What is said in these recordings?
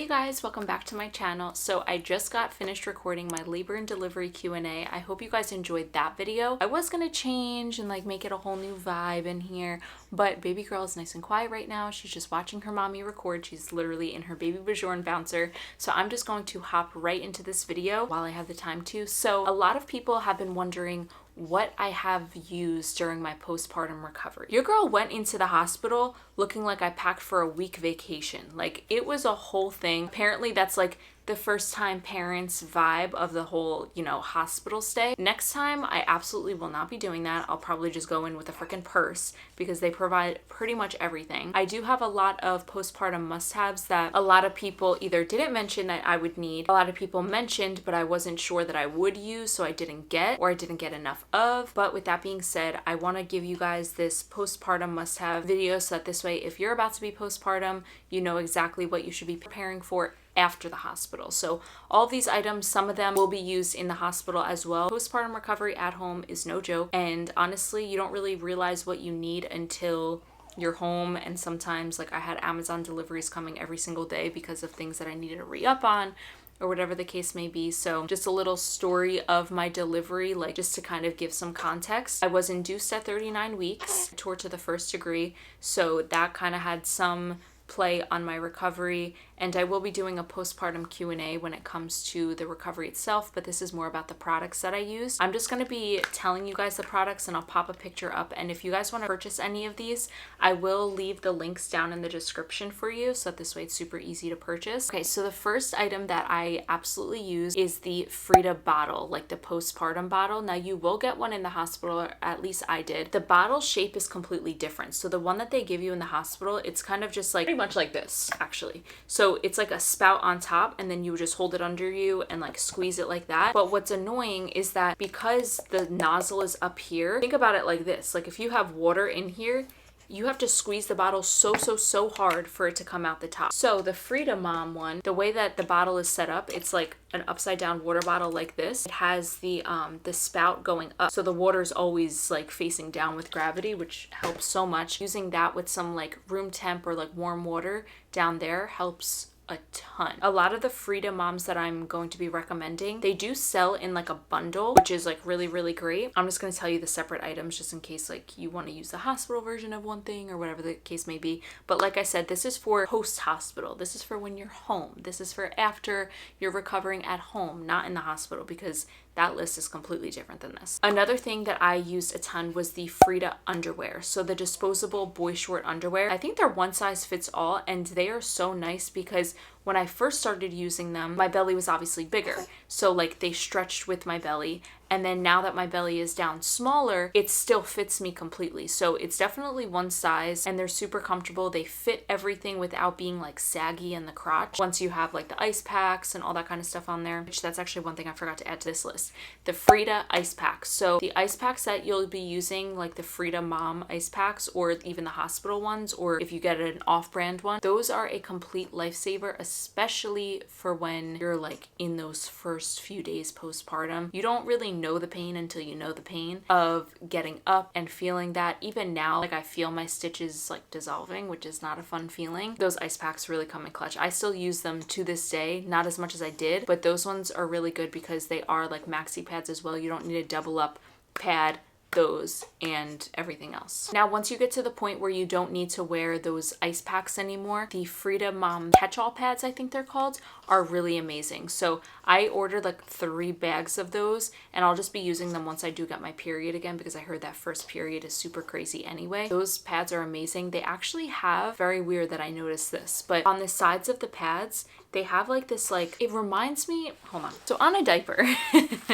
you guys, welcome back to my channel. So I just got finished recording my labor and delivery Q&A. I hope you guys enjoyed that video. I was gonna change and like make it a whole new vibe in here, but baby girl is nice and quiet right now. She's just watching her mommy record. She's literally in her baby Bajorn bouncer. So I'm just going to hop right into this video while I have the time to. So a lot of people have been wondering what I have used during my postpartum recovery. Your girl went into the hospital looking like I packed for a week vacation. Like, it was a whole thing. Apparently that's like the first time parents vibe of the whole, you know, hospital stay. Next time, I absolutely will not be doing that. I'll probably just go in with a freaking purse because they provide pretty much everything. I do have a lot of postpartum must-haves that a lot of people either didn't mention that I would need, a lot of people mentioned, but I wasn't sure that I would use, so I didn't get, or I didn't get enough of. But with that being said, I want to give you guys this postpartum must-have video so that this way, if you're about to be postpartum, you know exactly what you should be preparing for after the hospital. So all of these items, some of them will be used in the hospital as well. Postpartum recovery at home is no joke, and honestly, you don't really realize what you need until you're home. And sometimes, like, I had Amazon deliveries coming every single day because of things that I needed to re-up on or whatever the case may be. So just a little story of my delivery, like just to kind of give some context. I was induced at 39 weeks, tore to the first degree, so that kind of had some play on my recovery, and I will be doing a postpartum Q&A when it comes to the recovery itself, but this is more about the products that I used. I'm just going to be telling you guys the products, and I'll pop a picture up, and if you guys want to purchase any of these, I will leave the links down in the description for you, so that this way it's super easy to purchase. Okay, so the first item that I absolutely use is the Frida bottle, like the postpartum bottle. Now, you will get one in the hospital, or at least I did. The bottle shape is completely different. So the one that they give you in the hospital, it's kind of just like pretty much like this, actually. So it's like a spout on top, and then you just hold it under you and like squeeze it like that. But what's annoying is that because the nozzle is up here, think about it like this. Like, if you have water in here, you have to squeeze the bottle so hard for it to come out the top. So the Frida Mom one, the way that the bottle is set up, it's like an upside down water bottle like this. It has the spout going up, so the water is always like facing down with gravity, which helps so much. Using that with some like room temp or like warm water down there helps a ton. A lot of the Frida Moms that I'm going to be recommending, they do sell in like a bundle, which is like really great. I'm just going to tell you the separate items just in case like you want to use the hospital version of one thing or whatever the case may be. But like I said, this is for post-hospital. This is for when you're home. This is for after you're recovering at home, not in the hospital, because that list is completely different than this. Another thing that I used a ton was the Frida underwear. So the disposable boy short underwear. I think they're one size fits all, and they are so nice because when I first started using them, my belly was obviously bigger. So like they stretched with my belly. And then now that my belly is down smaller, it still fits me completely. So it's definitely one size, and they're super comfortable. They fit everything without being like saggy in the crotch. Once you have like the ice packs and all that kind of stuff on there, which that's actually one thing I forgot to add to this list. The Frida ice packs. So the ice packs that you'll be using, like the Frida Mom ice packs, or even the hospital ones, or if you get an off-brand one, those are a complete lifesaver, especially for when you're like in those first few days postpartum. You don't really know the pain until you know the pain of getting up and feeling that. Even now, like, I feel my stitches like dissolving, which is not a fun feeling. Those ice packs really come in clutch. I still use them to this day, not as much as I did, but those ones are really good because they are like maxi pads as well. You don't need a double up pad, those and everything else. Now, once you get to the point where you don't need to wear those ice packs anymore, the Frida Mom catch-all pads, I think they're called, are really amazing. So I ordered like 3 bags of those, and I'll just be using them once I do get my period again, because I heard that first period is super crazy anyway. Those pads are amazing. They actually have, very weird that I noticed this, but on the sides of the pads, they have like this, like, it reminds me, hold on. So on a diaper,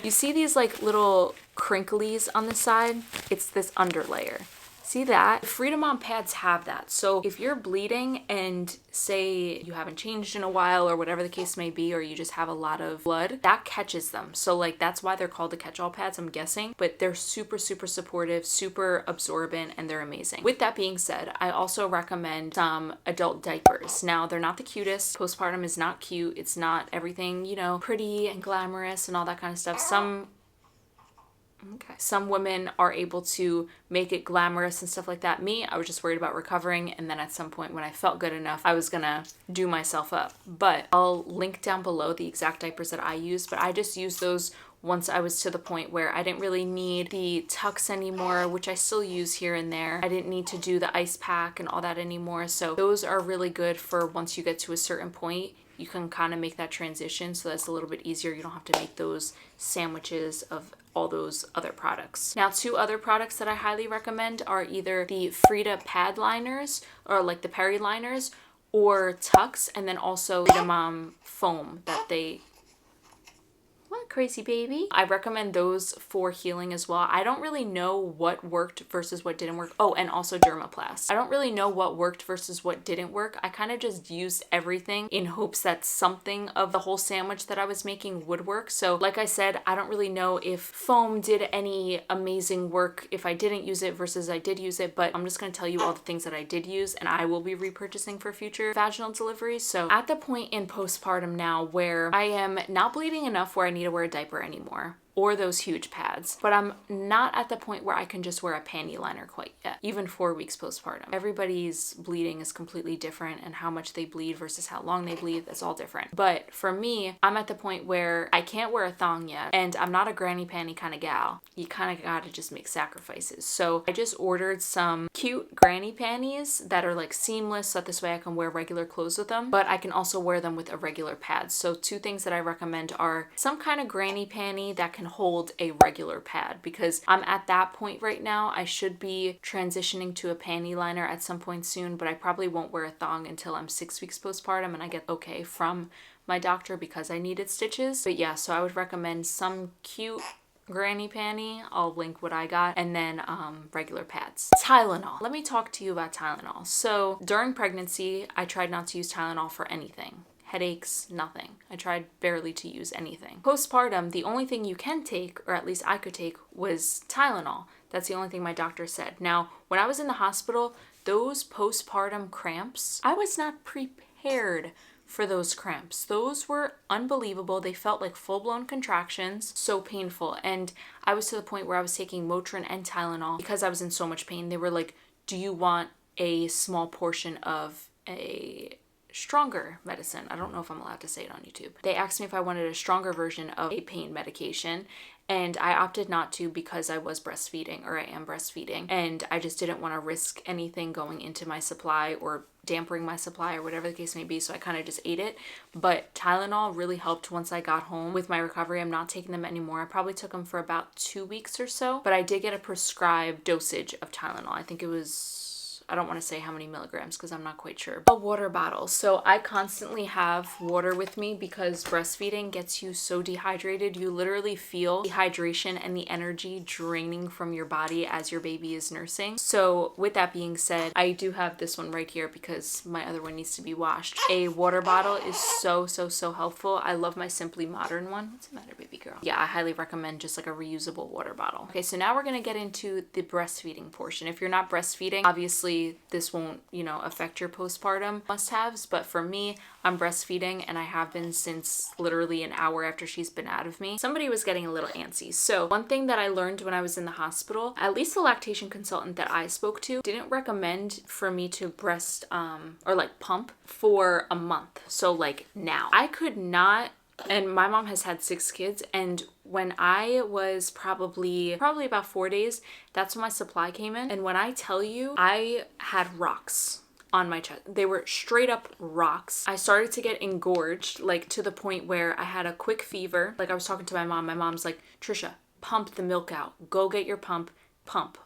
you see these like little crinklies on the side? It's this underlayer. See that? The Frida Mom pads have that. So if you're bleeding and say you haven't changed in a while or whatever the case may be, or you just have a lot of blood, that catches them. So like that's why they're called the catch-all pads, I'm guessing, but they're super supportive, super absorbent, and they're amazing. With that being said, I also recommend some adult diapers. Now, they're not the cutest. Postpartum is not cute. It's not everything, you know, pretty and glamorous and all that kind of stuff. Some Okay. Some women are able to make it glamorous and stuff like that. Me, I was just worried about recovering, and then at some point when I felt good enough, I was gonna do myself up. But I'll link down below the exact diapers that I use, but I just use those once I was to the point where I didn't really need the tucks anymore, which I still use here and there. I didn't need to do the ice pack and all that anymore. So those are really good for once you get to a certain point, you can kind of make that transition. So that's a little bit easier. You don't have to make those sandwiches of all those other products. Now, 2 other products that I highly recommend are either the Frida pad liners, or like the peri liners, or tucks, and then also Frida Mom foam that they... What, crazy baby? I recommend those for healing as well. I don't really know what worked versus what didn't work. Oh, and also Dermaplast. I don't really know what worked versus what didn't work. I kind of just used everything in hopes that something of the whole sandwich that I was making would work. So like I said, I don't really know if foam did any amazing work if I didn't use it versus I did use it, but I'm just going to tell you all the things that I did use and I will be repurchasing for future vaginal deliveries. So at the point in postpartum now where I am not bleeding enough where I need to wear a diaper anymore, or those huge pads, but I'm not at the point where I can just wear a panty liner quite yet, even 4 weeks postpartum. Everybody's bleeding is completely different, and how much they bleed versus how long they bleed, that's all different. But for me, I'm at the point where I can't wear a thong yet, and I'm not a granny panty kind of gal. You kind of gotta just make sacrifices. So I just ordered some cute granny panties that are like seamless, so that this way I can wear regular clothes with them, but I can also wear them with a regular pad. So 2 things that I recommend are some kind of granny panty that can hold a regular pad, because I'm at that point right now. I should be transitioning to a panty liner at some point soon, but I probably won't wear a thong until I'm 6 weeks postpartum and I get okay from my doctor because I needed stitches. But yeah, so I would recommend some cute granny panty. I'll link what I got, and then regular pads. Tylenol. Let me talk to you about Tylenol. So during pregnancy, I tried not to use Tylenol for anything. Headaches, nothing. I tried barely to use anything. Postpartum, the only thing you can take, or at least I could take, was Tylenol. That's the only thing my doctor said. Now, when I was in the hospital, those postpartum cramps, I was not prepared for those cramps. Those were unbelievable. They felt like full-blown contractions, so painful. And I was to the point where I was taking Motrin and Tylenol because I was in so much pain. They were like, do you want a small portion of a stronger medicine? I don't know if I'm allowed to say it on YouTube. They asked me if I wanted a stronger version of a pain medication, and I opted not to because I was breastfeeding, or I am breastfeeding, and I just didn't want to risk anything going into my supply or dampering my supply or whatever the case may be, so I kind of just ate it. But Tylenol really helped once I got home with my recovery. I'm not taking them anymore. I probably took them for about 2 weeks or so, but I did get a prescribed dosage of Tylenol. I think it was, I don't want to say how many milligrams because I'm not quite sure. A water bottle. So I constantly have water with me because breastfeeding gets you so dehydrated. You literally feel dehydration and the energy draining from your body as your baby is nursing. So with that being said, I do have this one right here because my other one needs to be washed. A water bottle is so helpful. I love my Simply Modern one. What's the matter, baby girl? Yeah, I highly recommend just like a reusable water bottle. Okay, so now we're going to get into the breastfeeding portion. If you're not breastfeeding, obviously this won't, affect your postpartum must-haves, but for me, I'm breastfeeding and I have been since literally an hour after she's been out of me. Somebody was getting a little antsy. So one thing that I learned when I was in the hospital, at least the lactation consultant that I spoke to didn't recommend for me to breast or like pump for a month. So like now I could not. And my mom has had 6 kids, and when I was probably about 4 days, that's when my supply came in. And when I tell you, I had rocks on my chest. They were straight up rocks. I started to get engorged, like to the point where I had a quick fever. Like I was talking to my mom. My mom's like, Tricia, pump the milk out. Go get your pump.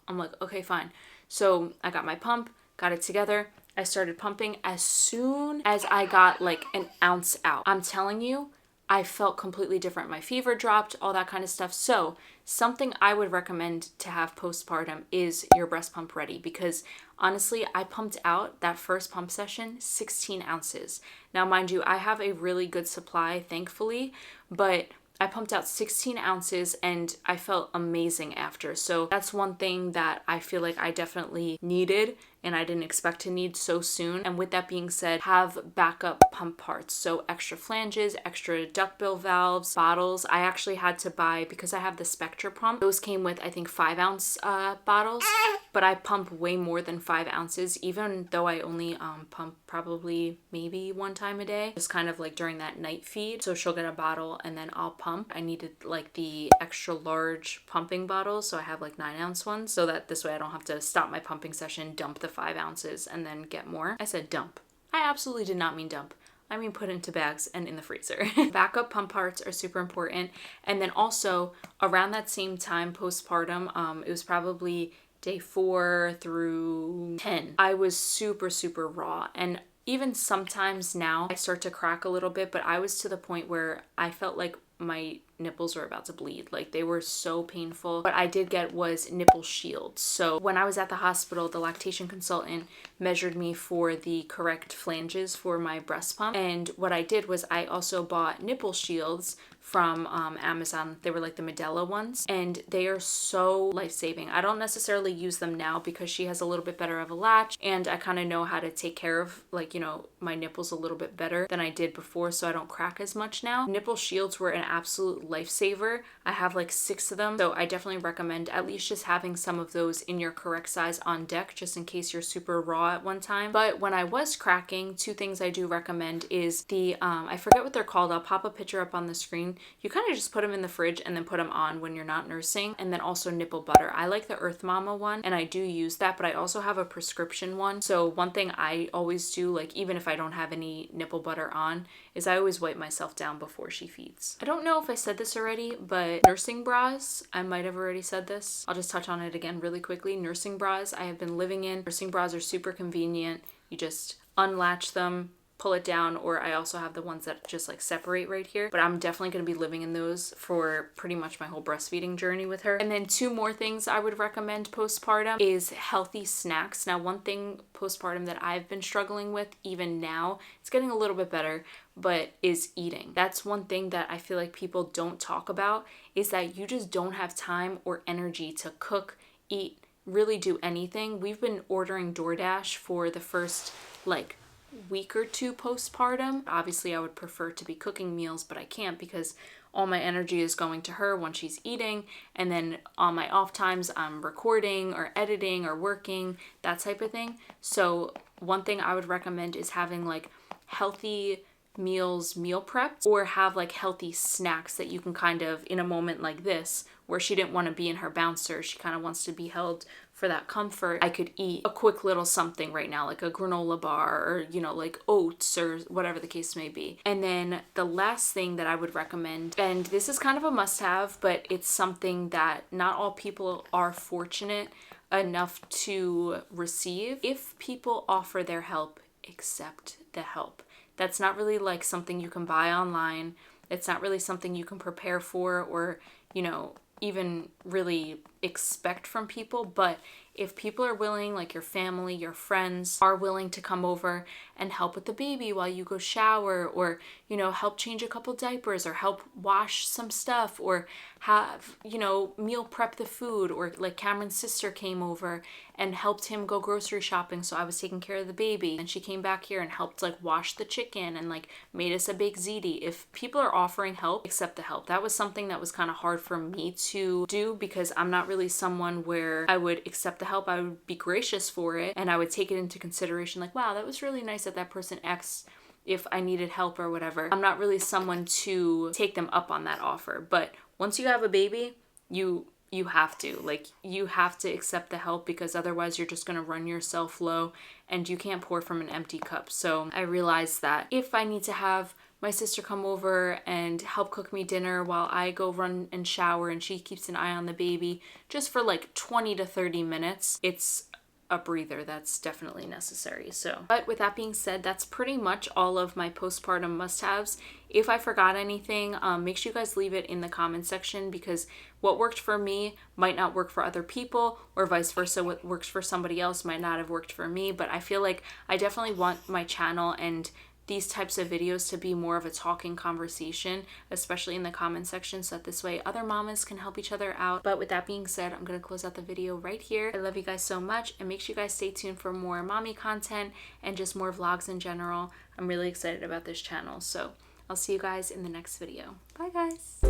I'm like, okay, fine. So I got my pump, got it together. I started pumping as soon as I got like an ounce out. I'm telling you, I felt completely different. My fever dropped, all that kind of stuff. So something I would recommend to have postpartum is your breast pump ready, because honestly, I pumped out that first pump session 16 ounces. Now, mind you, I have a really good supply, thankfully, but I pumped out 16 ounces and I felt amazing after. So that's one thing that I feel like I definitely needed and I didn't expect to need so soon. And with that being said, have backup pump parts. So extra flanges, extra duckbill valves, bottles. I actually had to buy, because I have the Spectra pump, those came with I think 5-ounce bottles, but I pump way more than 5 ounces, even though I only pump probably maybe 1 time a day, just kind of like during that night feed. So she'll get a bottle and then I'll pump. I needed like the extra large pumping bottles, so I have like 9-ounce ones, so that this way I don't have to stop my pumping session, dump the 5 ounces, and then get more. I said dump. I absolutely did not mean dump. I mean put into bags and in the freezer. Backup pump parts are super important. And then also around that same time postpartum, it was probably day 4 through 10. I was super, super raw. And even sometimes now I start to crack a little bit, but I was to the point where I felt like my nipples were about to bleed. Like they were so painful. What I did get was nipple shields. So when I was at the hospital, the lactation consultant measured me for the correct flanges for my breast pump. And what I did was I also bought nipple shields from Amazon. They were like the Medela ones, and they are so life-saving. I don't necessarily use them now because she has a little bit better of a latch, and I kind of know how to take care of, like, you know, my nipples a little bit better than I did before, so I don't crack as much now. Nipple shields were an absolute lifesaver. I have like 6 of them, so I definitely recommend at least just having some of those in your correct size on deck, just in case you're super raw at one time. But when I was cracking, 2 things I do recommend is the I forget what they're called. I'll pop a picture up on the screen. You kind of just put them in the fridge and then put them on when you're not nursing. And then also nipple butter. I like the Earth Mama one, and I do use that, but I also have a prescription one. So one thing I always do, like even if I don't have any nipple butter on, is I always wipe myself down before she feeds. I don't know if I said this already, but nursing bras, I might have already said this. I'll just touch on it again really quickly. Nursing bras I have been living in. Nursing bras are super convenient. You just unlatch them, pull it down, or I also have the ones that just like separate right here, but I'm definitely going to be living in those for pretty much my whole breastfeeding journey with her. And then 2 more things I would recommend postpartum is healthy snacks. Now, one thing postpartum that I've been struggling with even now, it's getting a little bit better, but is eating. That's one thing that I feel like people don't talk about, is that you just don't have time or energy to cook, eat, really do anything. We've been ordering DoorDash for the first like week or 2 postpartum. Obviously I would prefer to be cooking meals, but I can't because all my energy is going to her when she's eating, and then on my off times I'm recording or editing or working, that type of thing. So one thing I would recommend is having like healthy meals, meal prepped, or have like healthy snacks that you can kind of, in a moment like this where she didn't want to be in her bouncer, she kind of wants to be held for that comfort. I could eat a quick little something right now, like a granola bar, or, you know, like oats or whatever the case may be. And then the last thing that I would recommend, and this is kind of a must-have, but it's something that not all people are fortunate enough to receive. If people offer their help, accept the help. That's not really like something you can buy online. It's not really something you can prepare for or, you know, even really expect from people. But if people are willing, like your family, your friends are willing to come over and help with the baby while you go shower, or, you know, help change a couple diapers, or help wash some stuff, or have, you know, meal prep the food, or like Cameron's sister came over and helped him go grocery shopping, so I was taking care of the baby, and she came back here and helped like wash the chicken and like made us a baked ziti. If people are offering help, accept the help. That was something that was kind of hard for me to do because I'm not really someone where I would accept the help. I would be gracious for it, and I would take it into consideration, like, wow, that was really nice that that person asked if I needed help or whatever. I'm not really someone to take them up on that offer. But once you have a baby, you have to, like, you have to accept the help, because otherwise you're just going to run yourself low and you can't pour from an empty cup. So I realized that if I need to have my sister come over and help cook me dinner while I go run and shower and she keeps an eye on the baby just for like 20 to 30 minutes, it's a breather. That's definitely necessary. So, but with that being said, that's pretty much all of my postpartum must-haves. If I forgot anything, make sure you guys leave it in the comment section, because what worked for me might not work for other people, or vice versa. What works for somebody else might not have worked for me. But I feel like I definitely want my channel and these types of videos to be more of a talking conversation, especially in the comment section, so that this way other mamas can help each other out. But with that being said, I'm gonna close out the video right here. I love you guys so much, and make sure you guys stay tuned for more mommy content and just more vlogs in general. I'm really excited about this channel, so I'll see you guys in the next video. Bye guys.